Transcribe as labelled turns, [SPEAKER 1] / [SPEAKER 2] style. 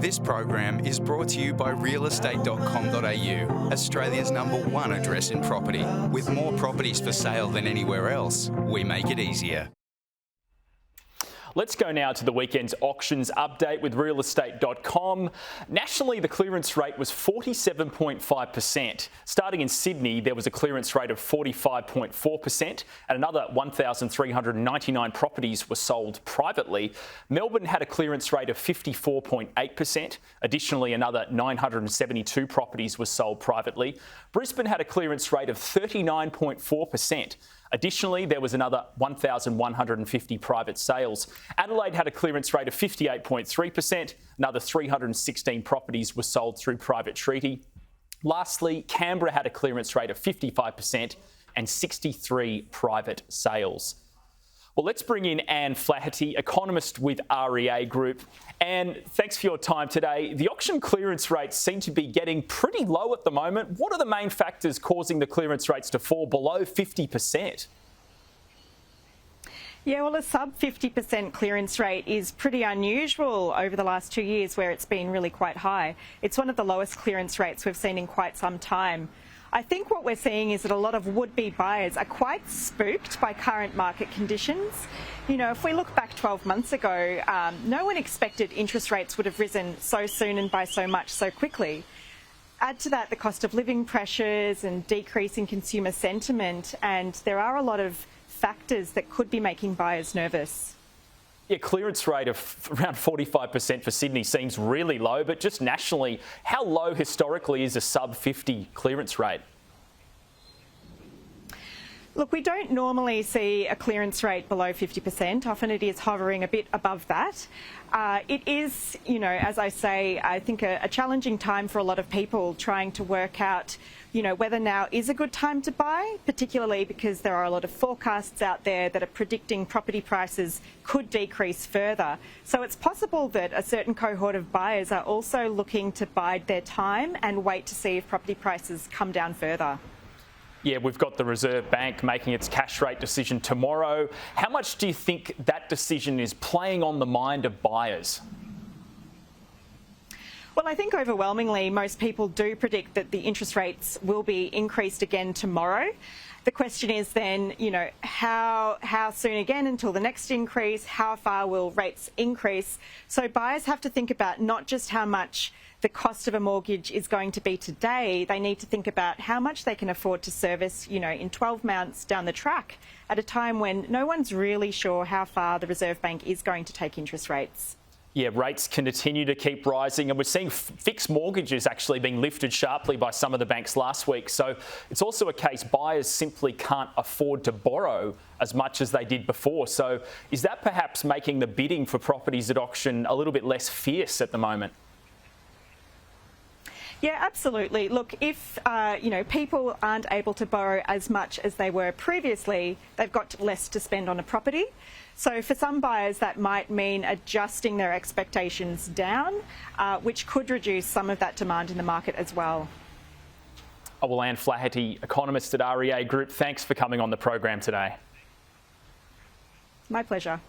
[SPEAKER 1] This program is brought to you by realestate.com.au, Australia's #1 address in property. With more properties for sale than anywhere else, we make it easier.
[SPEAKER 2] Let's go now to the weekend's auctions update with realestate.com. Nationally, the clearance rate was 47.5%. Starting in Sydney, there was a clearance rate of 45.4%, and another 1,399 properties were sold privately. Melbourne had a clearance rate of 54.8%. Additionally, another 972 properties were sold privately. Brisbane had a clearance rate of 39.4%. Additionally, there was another 1,150 private sales. Adelaide had a clearance rate of 58.3%. Another 316 properties were sold through private treaty. Lastly, Canberra had a clearance rate of 55% and 63 private sales. Well, let's bring in Anne Flaherty, Economist with REA Group. Anne, thanks for your time today. The auction clearance rates seem to be getting pretty low at the moment. What are the main factors causing the clearance rates to fall below 50%?
[SPEAKER 3] Yeah, well, a sub 50% clearance rate is pretty unusual over the last 2 years where it's been really quite high. It's one of the lowest clearance rates we've seen in quite some time. I think what we're seeing is that a lot of would-be buyers are quite spooked by current market conditions. You know, if we look back 12 months ago, no one expected interest rates would have risen so soon and by so much so quickly. Add to that the cost of living pressures and decreasing consumer sentiment, and there are a lot of factors that could be making buyers nervous.
[SPEAKER 2] Yeah, clearance rate of around 45% for Sydney seems really low, but just nationally, how low historically is a sub 50 clearance rate?
[SPEAKER 3] Look, we don't normally see a clearance rate below 50%. Often it is hovering a bit above that. It is, you know, as I say, I think a challenging time for a lot of people trying to work out, you know, whether now is a good time to buy, particularly because there are a lot of forecasts out there that are predicting property prices could decrease further. So it's possible that a certain cohort of buyers are also looking to bide their time and wait to see if property prices come down further.
[SPEAKER 2] Yeah, we've got the Reserve Bank making its cash rate decision tomorrow. How much do you think that decision is playing on the mind of buyers?
[SPEAKER 3] Well, I think overwhelmingly most people do predict that the interest rates will be increased again tomorrow. The question is then, you know, how soon again until the next increase? How far will rates increase? So buyers have to think about not just how much the cost of a mortgage is going to be today. They need to think about how much they can afford to service, you know, in 12 months down the track at a time when no one's really sure how far the Reserve Bank is going to take interest rates.
[SPEAKER 2] Yeah, rates continue to keep rising, and we're seeing fixed mortgages actually being lifted sharply by some of the banks last week. So it's also a case buyers simply can't afford to borrow as much as they did before. So is that perhaps making the bidding for properties at auction a little bit less fierce at the moment?
[SPEAKER 3] Yeah, absolutely. Look, if you know, people aren't able to borrow as much as they were previously, they've got less to spend on a property. So for some buyers, that might mean adjusting their expectations down, which could reduce some of that demand in the market as well.
[SPEAKER 2] Oh, well, Anne Flaherty, Economist at REA Group, thanks for coming on the program today.
[SPEAKER 3] My pleasure.